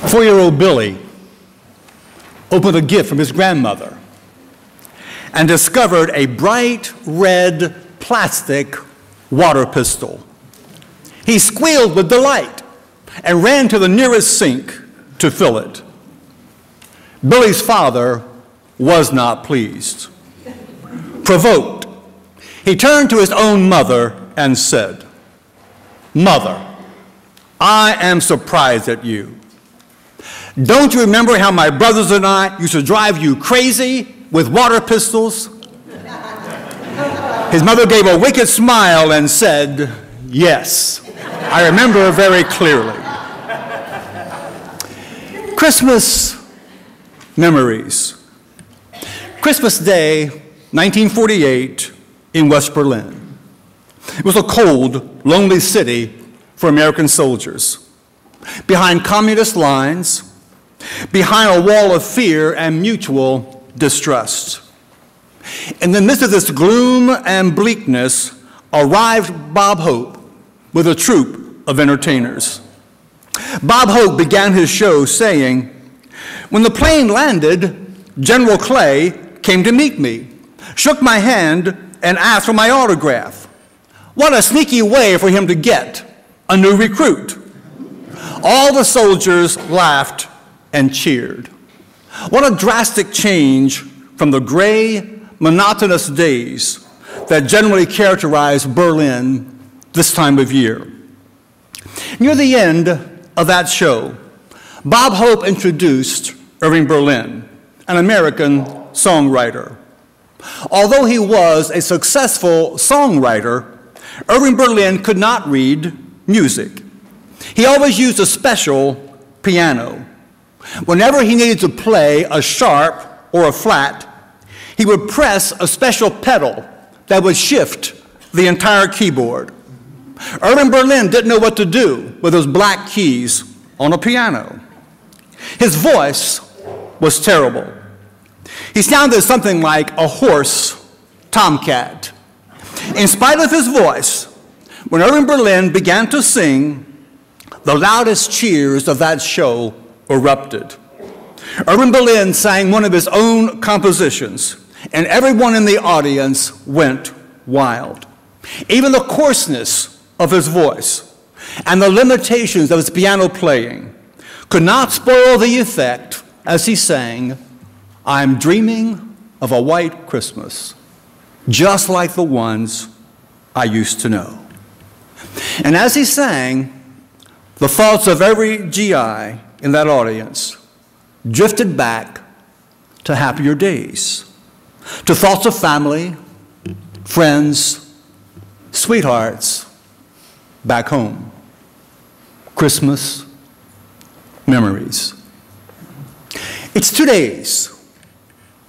4-year-old Billy opened a gift from his grandmother and discovered a bright red plastic water pistol. He squealed with delight and ran to the nearest sink to fill it. Billy's father was not pleased. Provoked, he turned to his own mother and said, "Mother, I am surprised at you. Don't you remember how my brothers and I used to drive you crazy with water pistols?" His mother gave a wicked smile and said, "Yes, I remember very clearly." Christmas memories. Christmas Day, 1948, in West Berlin. It was a cold, lonely city for American soldiers. Behind communist lines, behind a wall of fear and mutual distrust. In the midst of this gloom and bleakness arrived Bob Hope with a troupe of entertainers. Bob Hope began his show saying, "When the plane landed, General Clay came to meet me, shook my hand, and asked for my autograph. What a sneaky way for him to get a new recruit." All the soldiers laughed and cheered. What a drastic change from the gray, monotonous days that generally characterize Berlin this time of year. Near the end of that show, Bob Hope introduced Irving Berlin, an American songwriter. Although he was a successful songwriter, Irving Berlin could not read music. He always used a special piano. Whenever he needed to play a sharp or a flat, he would press a special pedal that would shift the entire keyboard. Irving Berlin didn't know what to do with those black keys on a piano. His voice was terrible. He sounded something like a hoarse tomcat. In spite of his voice, when Irving Berlin began to sing, the loudest cheers of that show erupted. Irving Berlin sang one of his own compositions, and everyone in the audience went wild. Even the coarseness of his voice and the limitations of his piano playing could not spoil the effect as he sang, "I'm dreaming of a white Christmas, just like the ones I used to know." And as he sang, the thoughts of every GI in that audience drifted back to happier days, to thoughts of family, friends, sweethearts back home. Christmas memories. It's 2 days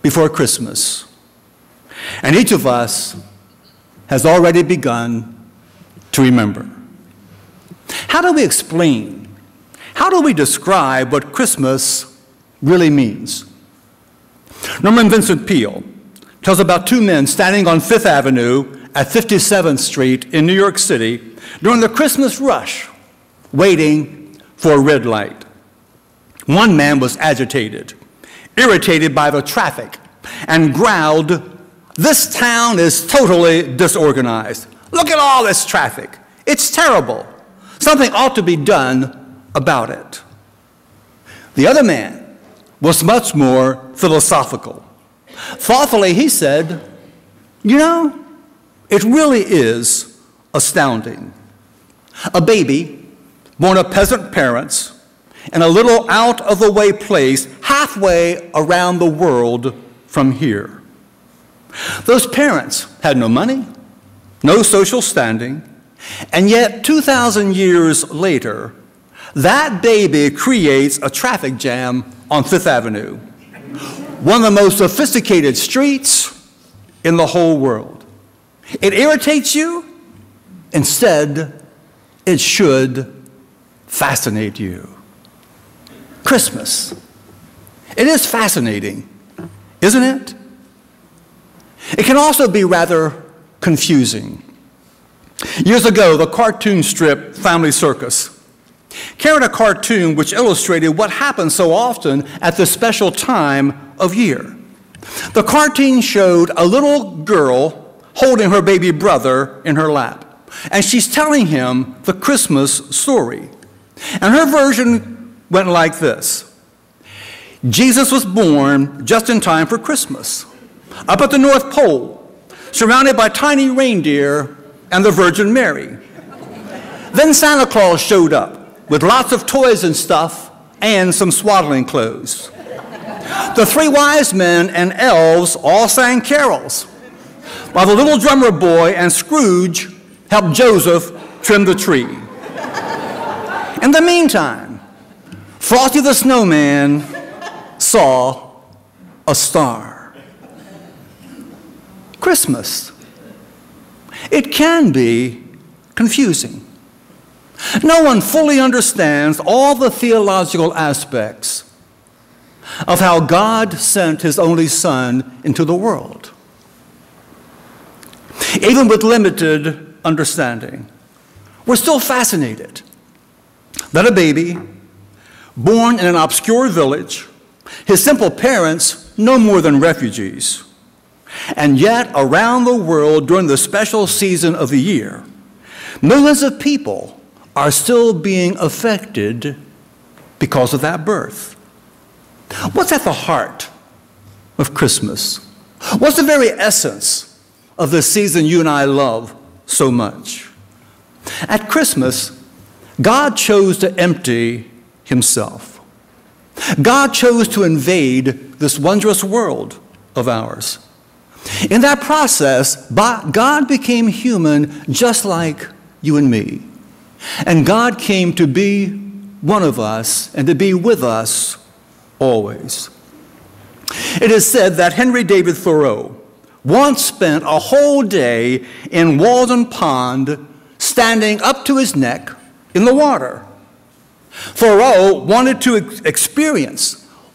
before Christmas, and each of us has already begun to remember. How do we explain, how do we describe what Christmas really means? Norman Vincent Peale tells about two men standing on Fifth Avenue at 57th Street in New York City during the Christmas rush, waiting for a red light. One man was agitated, irritated by the traffic, and growled, "This town is totally disorganized. Look at all this traffic. It's terrible. Something ought to be done about it." The other man was much more philosophical. Thoughtfully, he said, "You know, it really is astounding. A baby born of peasant parents in a little out-of-the-way place halfway around the world from here. Those parents had no money, no social standing, and yet 2,000 years later, that baby creates a traffic jam on Fifth Avenue, one of the most sophisticated streets in the whole world. It irritates you. Instead, it should fascinate you." Christmas. It is fascinating, isn't it? It can also be rather confusing. Years ago, the cartoon strip Family Circus carried a cartoon which illustrated what happens so often at this special time of year. The cartoon showed a little girl holding her baby brother in her lap, and she's telling him the Christmas story. And her version went like this. Jesus was born just in time for Christmas, up at the North Pole, surrounded by tiny reindeer and the Virgin Mary. Then Santa Claus showed up with lots of toys and stuff and some swaddling clothes. The three wise men and elves all sang carols, while the little drummer boy and Scrooge helped Joseph trim the tree. In the meantime, Frosty the Snowman saw a star. Christmas. It can be confusing. No one fully understands all the theological aspects of how God sent his only Son into the world. Even with limited understanding, we're still fascinated that a baby born in an obscure village, his simple parents no more than refugees, and yet around the world during the special season of the year, millions of people are still being affected because of that birth. What's at the heart of Christmas? What's the very essence of the season you and I love so much? At Christmas, God chose to empty himself. God chose to invade this wondrous world of ours. In that process, God became human just like you and me. And God came to be one of us and to be with us always. It is said that Henry David Thoreau once spent a whole day in Walden Pond standing up to his neck in the water. Thoreau wanted to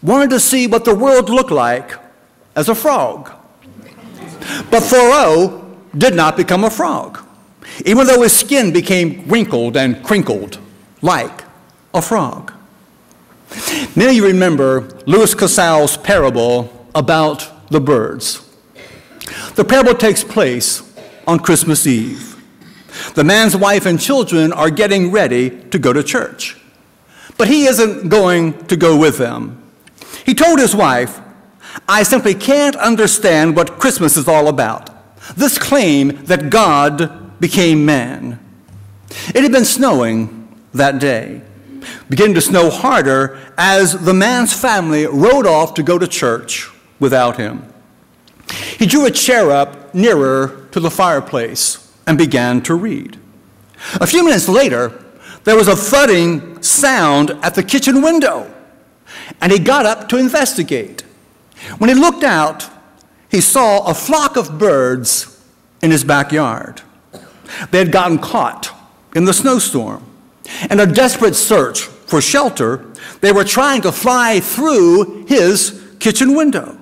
wanted to see what the world looked like as a frog. But Thoreau did not become a frog, even though his skin became wrinkled and crinkled like a frog. Many of you remember Lewis Cassell's parable about the birds. The parable takes place on Christmas Eve. The man's wife and children are getting ready to go to church, but he isn't going to go with them. He told his wife, "I simply can't understand what Christmas is all about. This claim that God became man." It had been snowing that day, beginning to snow harder as the man's family rode off to go to church without him. He drew a chair up nearer to the fireplace and began to read. A few minutes later, there was a thudding sound at the kitchen window, and he got up to investigate. When he looked out, he saw a flock of birds in his backyard. They had gotten caught in the snowstorm. In a desperate search for shelter, they were trying to fly through his kitchen window.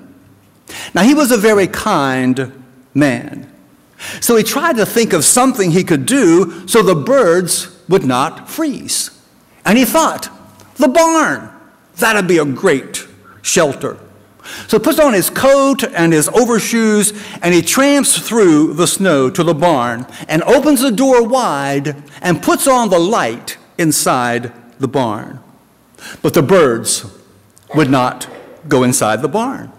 Now, he was a very kind man, so he tried to think of something he could do so the birds would not freeze. And he thought, the barn, that'd be a great shelter. So he puts on his coat and his overshoes, and he tramps through the snow to the barn and opens the door wide and puts on the light inside the barn. But the birds would not go inside the barn.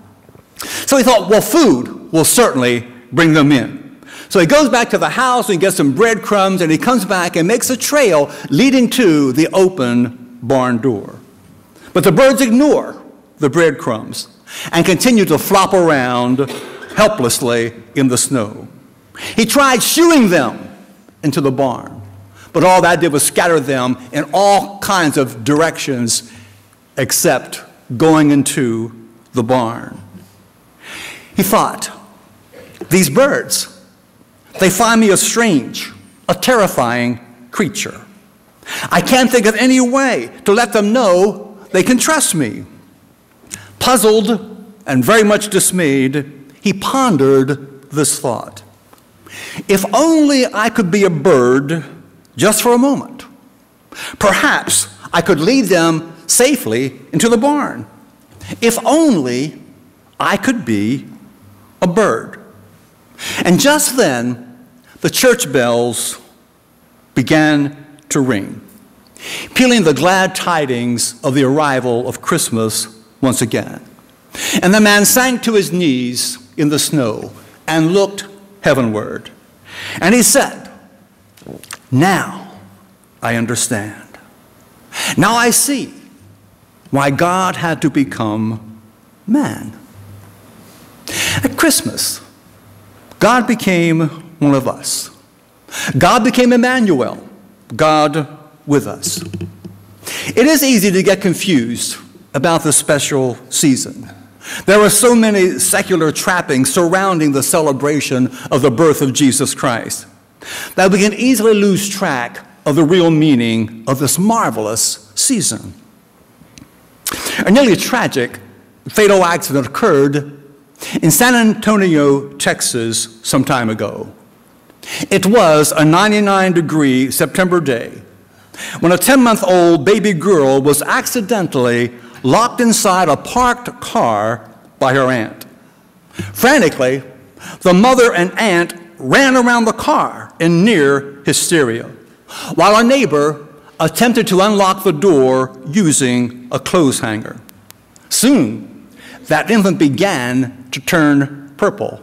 So he thought, well, food will certainly bring them in. So he goes back to the house and gets some breadcrumbs, and he comes back and makes a trail leading to the open barn door. But the birds ignore the breadcrumbs and continue to flop around helplessly in the snow. He tried shooing them into the barn, but all that did was scatter them in all kinds of directions except going into the barn. He thought, these birds, they find me a strange, a terrifying creature. I can't think of any way to let them know they can trust me. Puzzled and very much dismayed, he pondered this thought. If only I could be a bird just for a moment. Perhaps I could lead them safely into the barn. If only I could be a bird. And just then, the church bells began to ring, pealing the glad tidings of the arrival of Christmas once again. And the man sank to his knees in the snow and looked heavenward. And he said, "Now I understand. Now I see why God had to become man." At Christmas, God became one of us. God became Emmanuel, God with us. It is easy to get confused about this special season. There are so many secular trappings surrounding the celebration of the birth of Jesus Christ that we can easily lose track of the real meaning of this marvelous season. A nearly tragic, fatal accident occurred in San Antonio, Texas, some time ago. It was a 99-degree September day when a 10-month-old baby girl was accidentally locked inside a parked car by her aunt. Frantically, the mother and aunt ran around the car in near hysteria, while a neighbor attempted to unlock the door using a clothes hanger. Soon, that infant began to turn purple,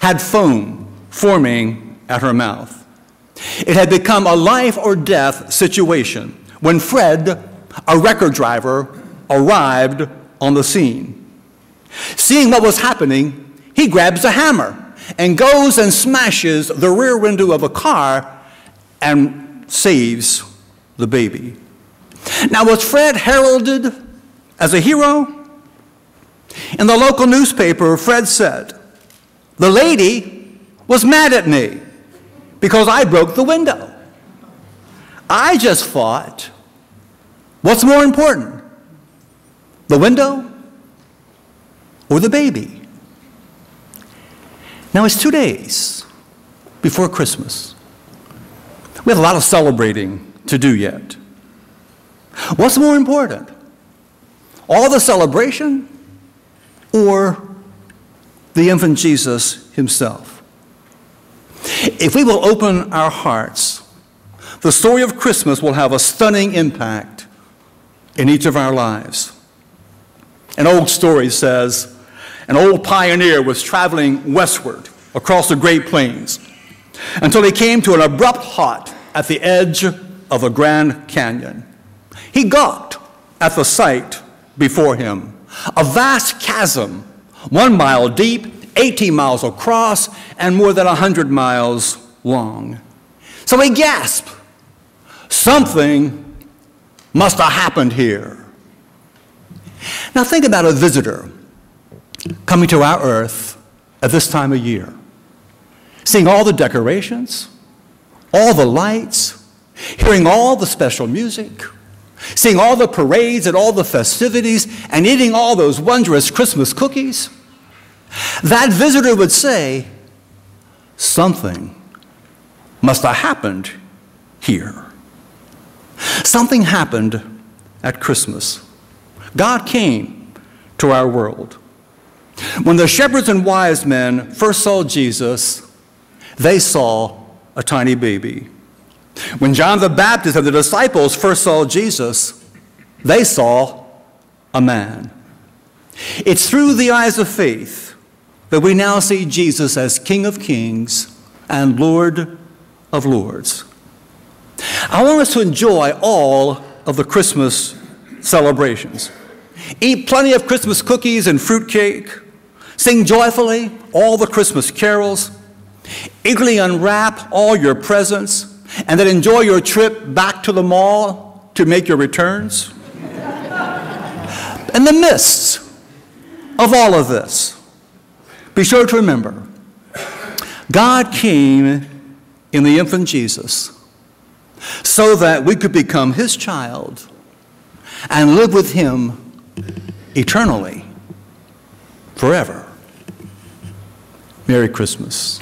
had foam forming at her mouth. It had become a life or death situation when Fred, a record driver, arrived on the scene. Seeing what was happening, he grabs a hammer and goes and smashes the rear window of a car and saves the baby. Now, was Fred heralded as a hero? In the local newspaper, Fred said, "The lady was mad at me because I broke the window. I just thought, what's more important, the window or the baby?" Now, it's 2 days before Christmas. We have a lot of celebrating to do yet. What's more important, all the celebration or the infant Jesus himself? If we will open our hearts, the story of Christmas will have a stunning impact in each of our lives. An old story says, an old pioneer was traveling westward across the Great Plains until he came to an abrupt halt at the edge of a Grand Canyon. He gawked at the sight before him, a vast chasm, 1 mile deep, 18 miles across, and more than 100 miles long. So he gasped, "Something must have happened here." Now think about a visitor coming to our earth at this time of year, seeing all the decorations, all the lights, hearing all the special music, seeing all the parades and all the festivities, and eating all those wondrous Christmas cookies. That visitor would say, "Something must have happened here." Something happened at Christmas. God came to our world. When the shepherds and wise men first saw Jesus, they saw a tiny baby. When John the Baptist and the disciples first saw Jesus, they saw a man. It's through the eyes of faith that we now see Jesus as King of Kings and Lord of Lords. I want us to enjoy all of the Christmas celebrations. Eat plenty of Christmas cookies and fruitcake. Sing joyfully all the Christmas carols. Eagerly unwrap all your presents, and then enjoy your trip back to the mall to make your returns. In the midst of all of this, be sure to remember, God came in the infant Jesus so that we could become his child and live with him eternally, forever. Merry Christmas.